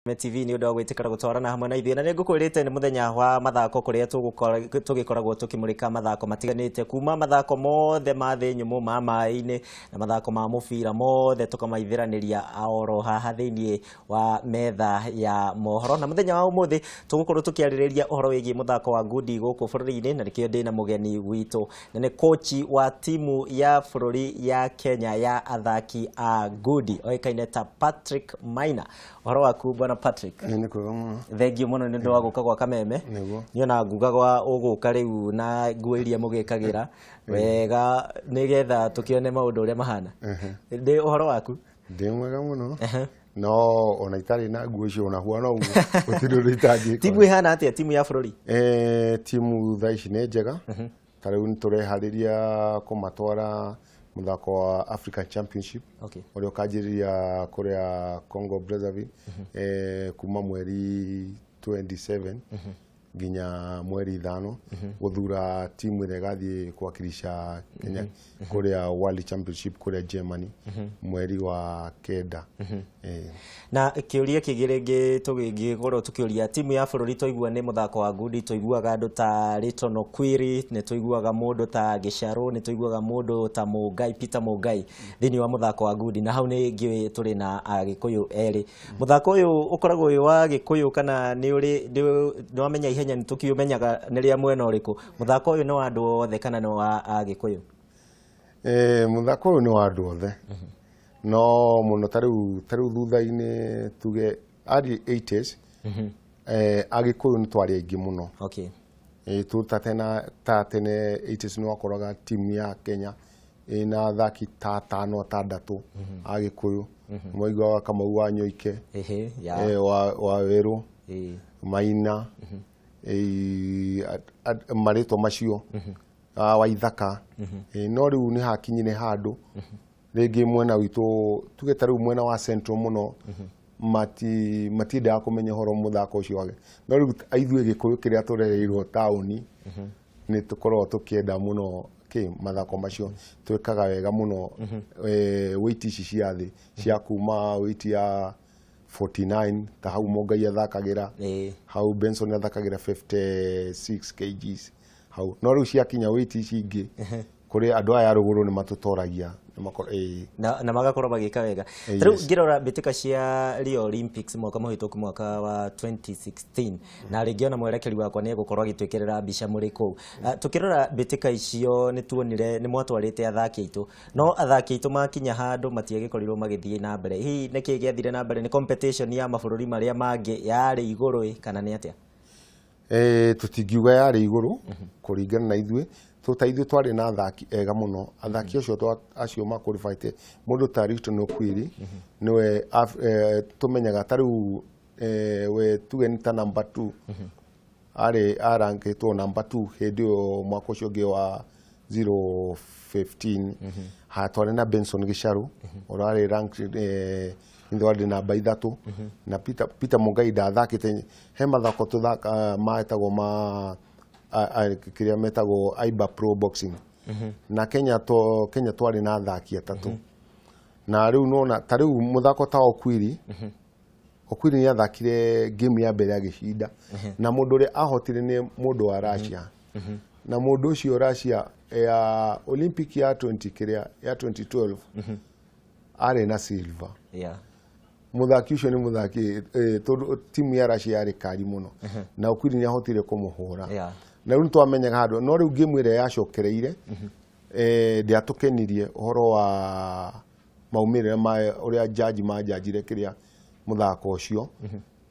TV ni undu gwitikara gutwarana hamwe na ithuĩ na nĩngũkwĩrĩte nĩ mũthenya wa mathako kũrĩa tũgĩkoragwo tũkĩmũrĩka mathako matiganĩte kuma mathako mothe ma thĩ nyũmũ ma maĩ-inĩ na mathako ma mũbira mothe tũkamaithĩranĩria oro haha thĩinĩ wa metha ya mohoro na mũthenya wa ũmũthĩ tũgũkorwo tũkĩarĩrĩria ũhoro wĩgiĩ mũthako wa ngundi gũkũ bũrũri-inĩ na nĩkĩo ndĩna mũgeni witũ na nĩ kochi wa timu ya bũrũri ya Kenya ya athaki a ngundi oĩkaine ta Patrick Maina. Ũhoro waku bwana Patrick? Nĩ kwega mũno. Thengiũ mũno nĩ ũndũ wa gũka gwa kameme. Niona nguga gwa ũgũka rĩu na nguo iria mũgĩkagĩra wega nĩgetha tũkĩone maũndũ ũrĩa mahana. Ndĩ ũhoro waku? Ndĩ mwega mũno. No ona itarĩ na nguo icio ona huana ũguo gũtirĩ ũndũ itangĩka. Timu ihana atĩa timu ya bũrũri? Timu thaa ici nĩ njega. Ta rĩu nĩtũreharĩria kũmatwara muthako wa African Championship ũrĩa ũkanjĩrĩria kũrĩa Congo Brazzaville kuma mweri 27 nginya mweri 5 gũthura timu ĩrĩa ĩgathiĩ kwakilisha Kenya kũrĩa World Championship kũrĩa Germany mweri wa 9. Na kĩũria kĩngĩ tũgĩkorwo tũkĩũria timu ya bũrũri tũigua nĩ mũthako wa ngundi tũiguaga andũ ta Rayton Okwiri nĩ tũiguaga mũndũ ta Gĩcarũ nĩ tũiguaga mũndũ ta Mũngai Peter Mũngai thĩinĩ wa mũthako wa ngundi na hau nĩ ngĩũĩ tũrĩ na Agĩkũyũ erĩ. Mũthako ũyũ ũkoragwo wĩ wa Gĩkũyũ kana nĩ wamenya ihenya nĩ tũkĩũmenyaga nĩ rĩa mwena ũrĩkũ? Mũthako ũyũ nĩ wa andũ othe kana nĩ wa Agĩkũyũ? Mũthako ũyũ nĩ wa andũ othe. No mũno ta rĩu thutha-inĩ tuge early 80s Agĩkũyũ nĩ twarĩ aingĩ mũno. Ta tene 80s nĩ wakoraga timu ya Kenya ĩna athaki ta 5-6 Agĩkũyũ. Mwaiguaga Kamau wa Nyoike, wa Werũ, Maina, marĩtwa macio, Waithaka. No rĩu nĩ hakinyire handũ rĩngĩ mwena witũ tuge ta rĩu mwena wa Central mũno matiendaga kũmenya ũhoro mũthako ũcio wake. No rĩu ithuĩ Gĩkũyũ kĩrĩa tũrereirwo taũni nĩ tũkoragwo tũkĩenda mũno mathako macio twĩkaga wega mũno. Weight ici cia thĩ cia kuma weight ya 49 ta hau Mũngai athakagĩra, hau Benson athakagĩra 56 kgs hau. No rĩu ciakinya weight ici ingĩ kũrĩ andũ aya rũgũrũ nĩ matũtoragia na magakorwo magĩka wega. Rĩu ngĩrora mbĩtĩka cia Rio Olympics mwaka mũhĩtũku mwaka wa 2016 na rĩngĩ ona mwerekeri wakwa nĩ egũkorwo agĩtwĩkĩrĩra mbica mũrĩ kũu. Tũkĩrora mbĩtĩka icio nĩ tuonire nĩ mwatwarĩte athaki aitũ, no athaki aitũ makinya handũ matiagĩkorirwo magĩthiĩ na mbere. Hihi nĩkĩ gĩathire na mbere? Nĩ competition ya mabũrũri marĩa mangĩ yarĩ igũrũ kana nĩ atĩa? Tũtingiuga yarĩ igũrũ kũringana na ithuĩ. Ta ithuĩ twarĩ na athaki ega mũno. Athaki acio makwalifaĩte mũndũ ta Rayton Okwiri nĩwe tũmenyaga ta rĩu we tuge nĩ ta number 2 arankĩtwo number 2 hĩndĩ ĩyo mwaka ũcio ũngĩ wa 015. Twarĩ na Benson Gĩcarũ ũrarĩ ranked nĩ namba 3 na Peter Mũngai ndathakĩte. He mathako metagwo kĩrĩa metagwo IBA Pro Boxing na Kenya twarĩ na athaki 3. Na rĩu nona ta rĩu mũthako ta Okwiri nĩ athakire game ya mbere agĩcinda na mũndũ ũrĩa ahotire nĩ mũndũ wa Russia na mũndũ ũcio Russia ya Olympic ya 2012 arĩ na silver. Mũthaki ũcio nĩ mũthaki timu ya Russia yarĩ kari mũno na Okwiri nĩ ahotire kũmũhũra. Na rĩu twamenyaga handũ no rĩu game ĩrĩa yacokereire ndĩatũkenirie ũhoro wa maumĩrĩra ũrĩa jaji manjanjire kĩrĩa mũthako ũcio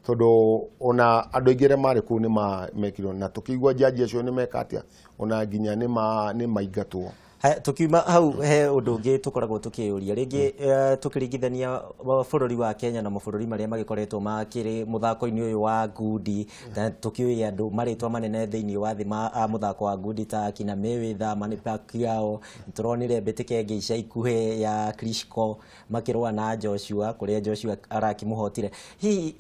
tondũ ona andũ aingĩ arĩa marĩ kũu nĩ mekirwo na tũkĩigua jaji acio nĩ meka atĩa ona nginya nĩ maingatwo. Tukiuma hau he ũndũ ũngĩ tũkoragwo tũkĩũria rĩngĩ tũkĩringithania bũrũri wa Kenya na mabũrũri marĩa magĩkoretwo makĩrĩ mũthako-inĩ ũyũ wa ngundi na tũkĩũĩ andũ marĩtwa manene thĩinĩ wa thĩ ma mũthako wa ngundi ta kina Mayweather, Manny Pacquiao. Nĩtũronire mbĩtĩka ĩngĩ ica ikuhĩ ya Klitschko makĩrũa na Joshua kũrĩa Joshua arakĩmũhotire. Hihi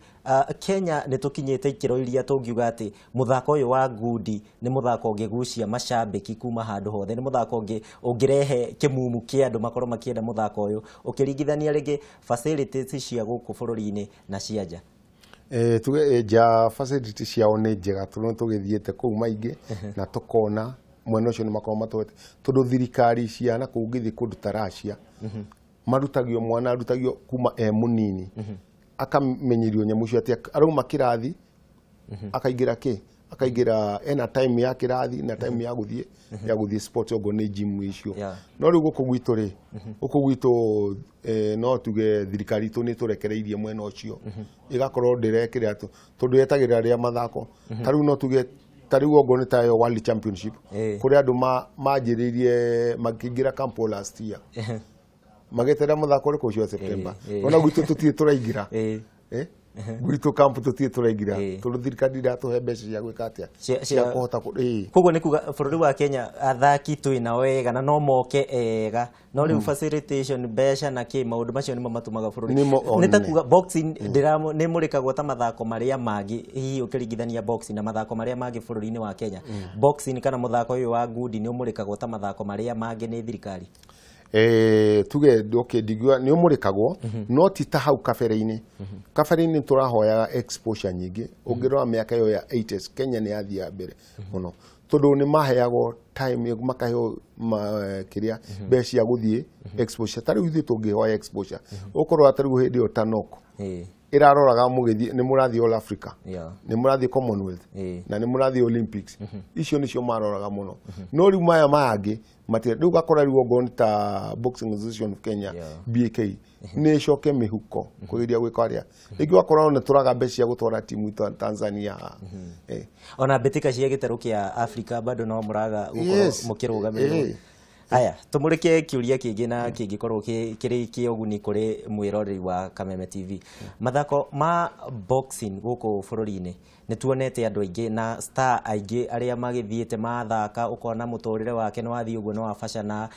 Kenya nĩ tũkinyĩte ikĩro iria tũngiuga atĩ mũthako ũyũ wa ngundi nĩ mũthako ũngĩgucia macambĩki kuma handũ hothe, nĩ mũthako ũngĩrehe kĩmumu kĩa andũ makorwo makĩenda mũthako ũyũ ũkĩringithania rĩngĩ facilities cia gũkũ bũrũri-inĩ na cia nja? tuge ja facility ciao nĩ njega tondũ tũgĩthiĩte kũu maingĩ na tũkona mwena ũcio nĩ makorwo matwete tondũ thirikari cia na kũu ngĩthiĩ kũndũ ta Russia marutagio mwana arutagio kuma mũnini akamenyerio nyamũ cio atĩ arauma kĩrathi akaingĩra akaingĩra ena time ya kĩrathi na time ya gũthiĩ sport ogo nĩ gym icio no rĩu gũkũ gwitũ rĩ gũkũ gwitũ no tuge thirikari itũ nĩ tũrekereirie mwena ũcio ĩgakorwo ndĩrekĩra tondũ yetagĩrĩra rĩa mathako ta rĩu no tuge ta rĩu ogo nĩ ta yo World Championship kũrĩa andũ manjĩrĩirie makĩingĩra camp last year magetera muthako rĩkũ ũcio September ona gwitũ tũtirĩ tũraingĩra gwitũ camp tũtirĩ tũraingĩra tondũ thirikari iratũhe mbeca cia gwĩka atĩa cia kũhota koguo nĩ kuga bũrũri wa Kenya athaki twĩna wega na no moke ega no rĩu facilitation mbeca na kĩ maũndũ macio nĩmo matũmaga bũrũri nĩ ta kuga boxing nĩ mũrĩkagwo ta mathako marĩa mangĩ hihi ũkĩringithania boxing na mathako marĩa mangĩ bũrũri-inĩ wa Kenya boxing kana mũthako ũyũ wa ngundi nĩ ũmũrĩkagwo ta mathako marĩa mangĩ nĩ thirikari tuge ndigua nĩ ũmũrĩkagwo no ti ta hau kabere-inĩ tũrahoyaga exposure nyingĩ ũngĩrora mĩaka ĩyo ya 80s Kenya nĩ yathiaga mbere mũno tondũ nĩ maheagwo time makaheo kĩrĩa mbeca cia gũthiĩ exposure ta rĩu ithuĩ tũngĩhoya exposure ũkorwo ta rĩu hĩndĩ ĩyo Tanoko ĩraroraga mũgĩthiĩ nĩ mũrathiĩ All Africa nĩ mũrathiĩ Commonwealth na nĩ mũrathiĩ Olympics icio nĩcio maroraga mũno no rĩu maya mangĩ matire rĩu gakora rĩu ogo nĩ ta Boxing Association of Kenya BK nĩ coke mĩhuko kũgeria gwĩka arĩa rĩngĩ wakora ona tũraga mbeca cia gũtwara timu ta Tanzania ona mbĩtĩka cia gĩtarũ kĩa Africa bado no mũraga gũkorwo mũkĩrũgamĩrĩra aya tumurike kiuria kingi na kingikorwo kiri kioguni kuri mwiroreri wa Kameme TV mathako ma boxing guku bururi-ini nituonete andu aingi na star aingi aria magithiite mathaka ukona muturire wake no wathi uguo no wabacana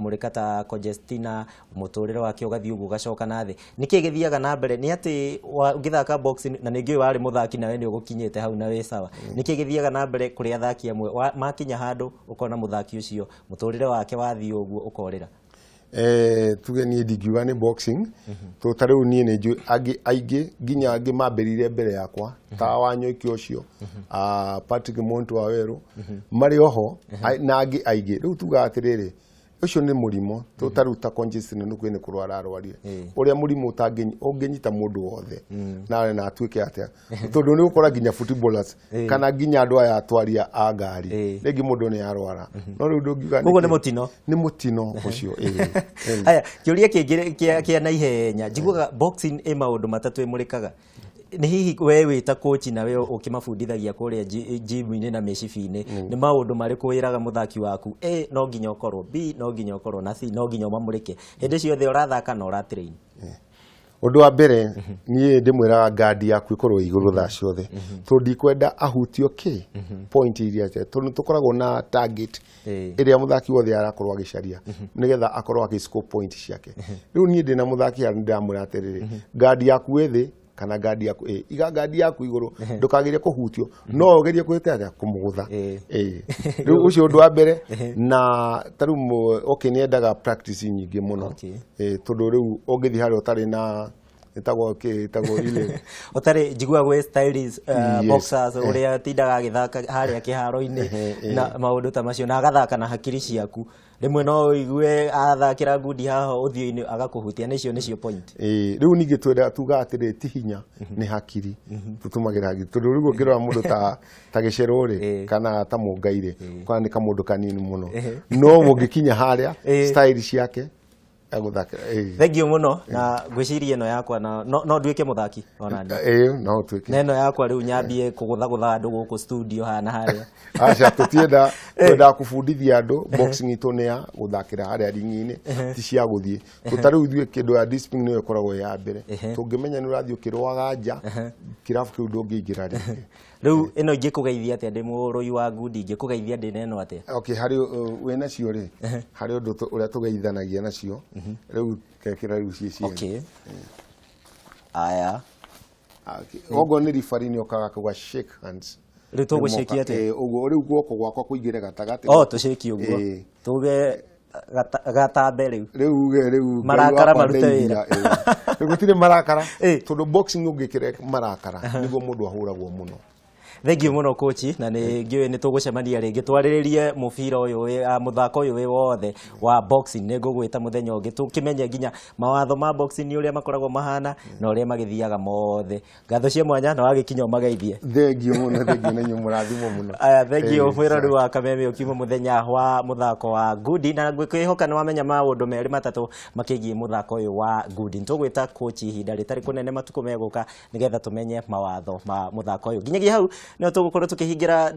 murikata Conjestina muturire wake ugathi uguo gacoka na thi niki githiaga na mbere ni ati ugithaka boxing na ningi wari muthaki nawe ni ugukinyete hau na we sawa niki githiaga na mbere kuri athaki amwe makinya handu ukona muthaki ucio muturire wake wathi uguo ukorera tuge ni ndigiwa ni boxing to tareu ni nju aige ginya angi mambirire mbere yakwa ta wanyoiki ucio Patrick Montu Waweru mari oho na angi aige riu tuga atiriri ucio ni murimo to taruta congestion nuko ni kurwara arwarire uria murimo ungenyita mundu wothe nawe na atuike atia tondu ni ukora ginya footballers kana ginya andu aya atwaria a ngari rigi mundu ni arwara no riu ndungiuga ni mutino ucio aya kiuria kingi kia na ihenya njiguaga boxing maundu matatu imurikaga ni hihi we wita coach na we ukimabundithagia kuria gym-ini na mecibi-ini ni maundu mariku wiraga muthaki waku no nginya ukorwo B no nginya ukorwo na C no nginya mamurike hindi ciothe urathaka na uratrain undu wa mbere nie ndimwiraga ngadi yaku ikorwo iguru tha ciothe to ndikwenda ahutio point iria tondu tukoragwo na target iria muthaki wothe arakorwo agicaria nigetha akorwo agiscore point ciake riu nie ndina muthaki ndamwira atiriri ngadi yaku withi kana ngadi yaku iga ngadi yaku iguru ndukagire kuhutio no ugerie kwita kumugutha riu ucio undu wa mbere na taru niendaga practice nyingi muno tondu riu ungithi hari utari na etagwo ile utari njigua gwe stylists boxers uria tindaga agithaka haria kiharo-ini na maundu ta macio na agathaka na hakiri ciaku rimwe no igue athakira ngundi haho uthio-ini agakuhutia nicio point riu ningi twenda tuga atire ti hinya ni hakiri tutumagira hakiri tondu riu ngirora mundu ta gicero ri kana ta mungaire kana ni kamundu kanini muno no mungikinya haria style ciake aguthaka thengio muno na gwiciria ino yakwa no nduike muthaki ona no tuike neno yakwa riu nyambie kugutha andu guku studio hana haria acha tutienda twenda kubundithia andu boxing itu ni ya guthakira haria ringi-ini ti cia guthie tutari uthie kindu ya discipline no ikoragwo ya mbere tungimenya ni urathie ukirwaga nja kirafu kiu ndungiingira ringi riu ino ingikugeithia atia ndi murui wa ngundi ingikugeithia ndi neno atia hari wena cio ri hari undu uria tugeithanagia nacio riu kekira riu cici aya ogo ni referee ni okaga kwa shake hands riu tugushake atia uguo riu guoko gwakwa kuingire gatagati tushake uguo tuge gatambe riu marakara marute wira gutire marakara tondu boxing ungikire marakara niguo mundu ahuragwo muno. Thengiũ mũno coach, na nĩ ngĩũĩ nĩ tũgũcemania rĩngĩ twarĩrĩrie mũbira ũyũ mũthako ũyũ wĩ wothe wa boxing. Nĩ ngũgwĩta mũthenya ũngĩ tũkĩmenye nginya mawatho ma boxing ũrĩa makoragwo mahana na ũrĩa magĩthiaga mothe. Ngatho cia mwanya na wagĩkinya ũmageithie. Thengiũ mũno, thengiũ na inyuĩ mũrathimwo mũno. Thengiũ mwĩrori wa Kameme ũkiuma mũthenya wa mũthako wa ngundi, na ngwĩhoka nĩ wamenya maũndũ merĩ matatũ makĩgiĩ mũthako ũyũ wa ngundi. Nĩtũgwĩta coach ihinda rĩtarĩ kũnene matukũ megũka nĩgetha tũmenye mawatho ma mũthako ũyũ. Nginyagia hau no tũgũkorwo tũkĩhingira